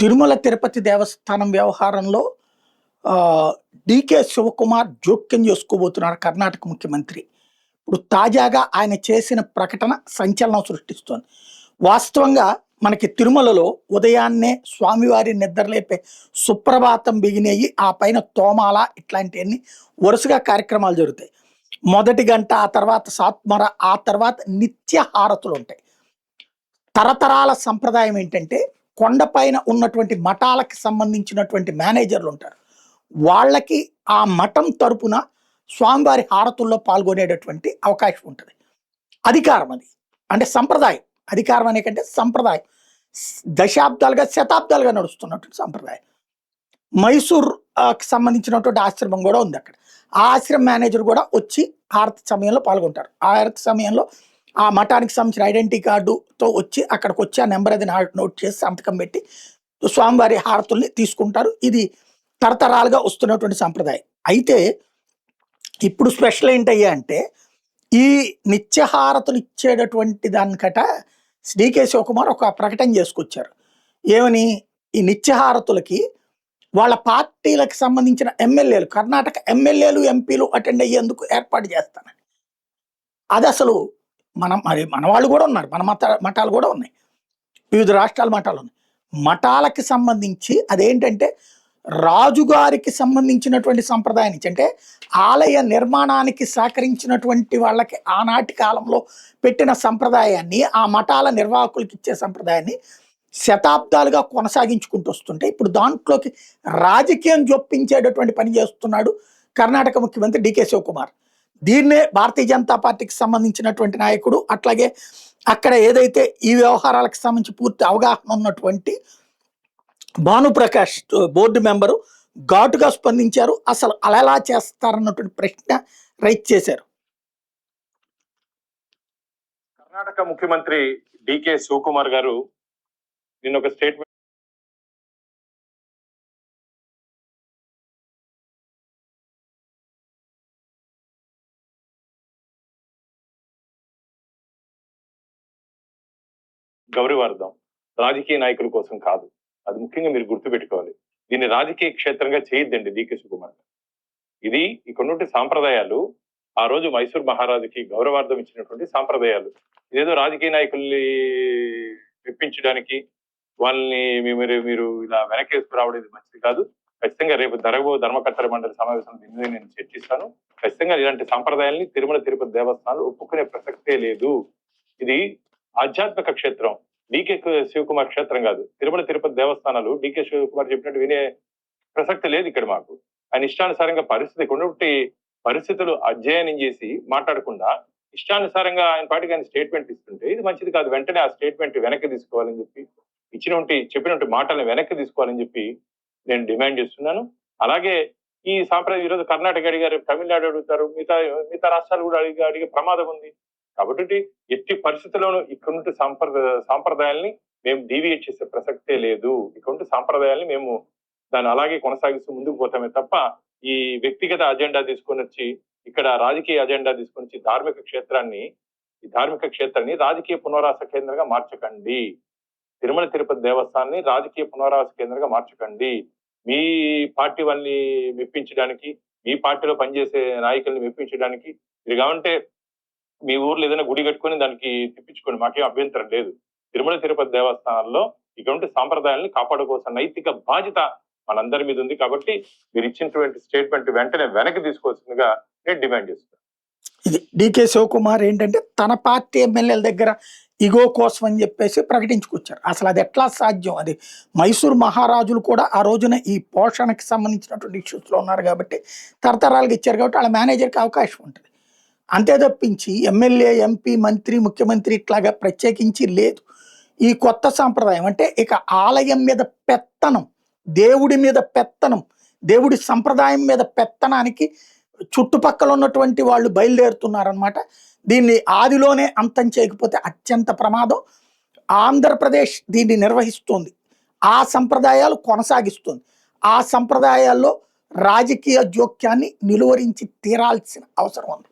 తిరుమల తిరుపతి దేవస్థానం వ్యవహారంలో డీకే శివకుమార్ జోక్యం చేసుకోబోతున్నారు కర్ణాటక ముఖ్యమంత్రి. ఇప్పుడు తాజాగా ఆయన చేసిన ప్రకటన సంచలనం సృష్టిస్తోంది. వాస్తవంగా మనకి తిరుమలలో ఉదయాన్నే స్వామివారి నిద్రలేపే సుప్రభాతం బిగినయ్యి ఆ పైన తోమాల ఇట్లాంటివన్నీ వరుసగా కార్యక్రమాలు జరుగుతాయి. మొదటి గంట, ఆ తర్వాత సాత్మర, ఆ తర్వాత నిత్య హారతులు ఉంటాయి. తరతరాల సంప్రదాయం ఏంటంటే కొండపైన ఉన్నటువంటి మఠాలకు సంబంధించినటువంటి మేనేజర్లు ఉంటారు. వాళ్ళకి ఆ మఠం తరపున స్వామివారి హారతుల్లో పాల్గొనేటటువంటి అవకాశం ఉంటుంది. అధికారం అది, అంటే సంప్రదాయం. అధికారం అనే కంటే సంప్రదాయం దశాబ్దాలుగా శతాబ్దాలుగా నడుస్తున్నటువంటి సంప్రదాయం. మైసూర్ సంబంధించినటువంటి ఆశ్రమం కూడా ఉంది అక్కడ. ఆ ఆశ్రమ మేనేజర్ కూడా వచ్చి హారతి సమయంలో పాల్గొంటారు. ఆ హారతి సమయంలో ఆ మఠానికి సంబంధించిన ఐడెంటిటీ కార్డుతో వచ్చి అక్కడికి వచ్చి ఆ నెంబర్ అది నోట్ చేసి సంతకం పెట్టి స్వామివారి హారతుల్ని తీసుకుంటారు. ఇది తరతరాలుగా వస్తున్నటువంటి సంప్రదాయం. అయితే ఇప్పుడు స్పెషల్ ఏంటయ్యా అంటే ఈ నిత్యహారతులు ఇచ్చేటటువంటి దానికట డీకే శివకుమార్ ఒక ప్రకటన చేసుకొచ్చారు. ఏమని? ఈ నిత్యహారతులకి వాళ్ళ పార్టీలకు సంబంధించిన ఎమ్మెల్యేలు, కర్ణాటక ఎమ్మెల్యేలు ఎంపీలు అటెండ్ అయ్యేందుకు ఏర్పాటు చేస్తానని. అది అసలు మన వాళ్ళు కూడా ఉన్నారు, మన మఠాలు కూడా ఉన్నాయి, వివిధ రాష్ట్రాల మఠాలు ఉన్నాయి. మఠాలకి సంబంధించి అదేంటంటే రాజుగారికి సంబంధించినటువంటి సంప్రదాయం నుంచి, అంటే ఆలయ నిర్మాణానికి సహకరించినటువంటి వాళ్ళకి ఆనాటి కాలంలో పెట్టిన సంప్రదాయాన్ని, ఆ మఠాల నిర్వాహకులకి ఇచ్చే సంప్రదాయాన్ని శతాబ్దాలుగా కొనసాగించుకుంటూ వస్తుంటే ఇప్పుడు దాంట్లోకి రాజకీయం జొప్పించేటటువంటి పని చేస్తున్నాడు కర్ణాటక ముఖ్యమంత్రి డీకే శివకుమార్. దీన్నే భారతీయ జనతా పార్టీకి సంబంధించినటువంటి నాయకుడు, అట్లాగే అక్కడ ఏదైతే ఈ వ్యవహారాలకు సంబంధించి పూర్తి అవగాహన ఉన్నటువంటి భానుప్రకాష్ బోర్డు మెంబరు ఘాటుగా స్పందించారు. అసలు అలా ఎలా చేస్తారన్నటువంటి ప్రశ్న రైట్ చేశారు. కర్ణాటక ముఖ్యమంత్రి డీకే శివకుమార్ గారు నిన్న ఒక స్టేట్మెంట్ గౌరవార్థం రాజకీయ నాయకుల కోసం కాదు. అది ముఖ్యంగా మీరు గుర్తుపెట్టుకోవాలి. దీన్ని రాజకీయ క్షేత్రంగా చేయొద్దండి డీకే శివకుమార్. ఇది ఇక్కడ సాంప్రదాయాలు ఆ రోజు మైసూర్ మహారాజుకి గౌరవార్థం ఇచ్చినటువంటి సాంప్రదాయాలు. ఇదేదో రాజకీయ నాయకుల్ని మెప్పించడానికి వాళ్ళని మీరు ఇలా వెనకేసుకురావడం ఇది మంచిది కాదు. ఖచ్చితంగా రేపు జరగబో ధర్మకర్తల మండలి సమావేశం దీని మీద నేను చర్చిస్తాను. ఖచ్చితంగా ఇలాంటి సాంప్రదాయాల్ని తిరుమల తిరుపతి దేవస్థానాలు ఒప్పుకునే ప్రసక్తే లేదు. ఇది ఆధ్యాత్మిక క్షేత్రం, డీకే శివకుమార్ క్షేత్రం కాదు. తిరుమల తిరుపతి దేవస్థానాలు డీకే శివకుమార్ చెప్పినట్టు వినే ప్రసక్తి లేదు ఇక్కడ మాకు. ఆయన ఇష్టానుసారంగా పరిస్థితులు అధ్యయనం చేసి మాట్లాడకుండా ఇష్టానుసారంగా ఆయన పాటికి ఆయన స్టేట్మెంట్ ఇస్తుంటే ఇది మంచిది కాదు. వెంటనే ఆ స్టేట్మెంట్ వెనక్కి తీసుకోవాలని చెప్పి, చెప్పినట్టు మాటలను వెనక్కి తీసుకోవాలని చెప్పి నేను డిమాండ్ చేస్తున్నాను. అలాగే ఈ సాంప్రదాయం ఈరోజు కర్ణాటక అడిగారు, తమిళనాడు అడుగుతారు, మిగతా రాష్ట్రాలు కూడా అడిగే ప్రమాదం ఉంది. కాబట్టి ఎట్టి పరిస్థితుల్లోనూ ఇక్కడ సాంప్రదాయాల్ని మేము డీవియేట్ చేసే ప్రసక్తే లేదు. ఇక్కడ సాంప్రదాయాల్ని మేము దాన్ని అలాగే కొనసాగిస్తూ ముందుకు పోతామే తప్ప ఈ వ్యక్తిగత అజెండా తీసుకొని వచ్చి, ఇక్కడ రాజకీయ అజెండా తీసుకొని వచ్చి ఈ ధార్మిక క్షేత్రాన్ని రాజకీయ పునరావాస కేంద్రంగా మార్చకండి. తిరుమల తిరుపతి దేవస్థానాన్ని రాజకీయ పునరావాస కేంద్రంగా మార్చకండి. మీ పార్టీ వాళ్ళని మెప్పించడానికి, మీ పార్టీలో పనిచేసే నాయకుల్ని మెప్పించడానికి ఇది కావంటే మీ ఊర్లో ఏదైనా గుడి కట్టుకొని దానికి తిప్పించుకోండి, మాకేం అభ్యంతరం లేదు. తిరుమల తిరుపతి దేవస్థానాల్లో ఇటువంటి సాంప్రదాయాల్ని కాపాడుకోవాల్సిన నైతిక బాధ్యత మనందరి మీద ఉంది. కాబట్టి మీరు ఇచ్చినటువంటి స్టేట్మెంట్ వెంటనే వెనక్కి తీసుకోవాల్సిందిగా నేను డిమాండ్ చేస్తున్నాను. ఇది డీకే శివకుమార్ ఏంటంటే తన పార్టీ ఎమ్మెల్యేల దగ్గర ఇగో కోసం అని చెప్పేసి ప్రకటించుకొచ్చారు. అసలు అది ఎట్లా సాధ్యం? అది మైసూర్ మహారాజులు కూడా ఆ రోజున ఈ పోషణకి సంబంధించినటువంటి ఇష్యూస్లో ఉన్నారు కాబట్టి తరతరాలుగా ఇచ్చారు కాబట్టి వాళ్ళ మేనేజర్కి అవకాశం ఉంటుంది. అంతే తప్పించి ఎమ్మెల్యే, ఎంపీ, మంత్రి, ముఖ్యమంత్రి ఇట్లాగా ప్రత్యేకించి లేదు. ఈ కొత్త సాంప్రదాయం అంటే ఇక ఆలయం మీద పెత్తనం, దేవుడి మీద పెత్తనం, దేవుడి సంప్రదాయం మీద పెత్తనానికి చుట్టుపక్కల ఉన్నటువంటి వాళ్ళు బయలుదేరుతున్నారనమాట. దీన్ని ఆదిలోనే అంతం చేయకపోతే అత్యంత ప్రమాదం. ఆంధ్రప్రదేశ్ దీన్ని నిర్వహిస్తుంది, ఆ సంప్రదాయాలు కొనసాగిస్తుంది. ఆ సంప్రదాయాల్లో రాజకీయ జోక్యాన్ని నిలువరించి తీరాల్సిన అవసరం ఉంది.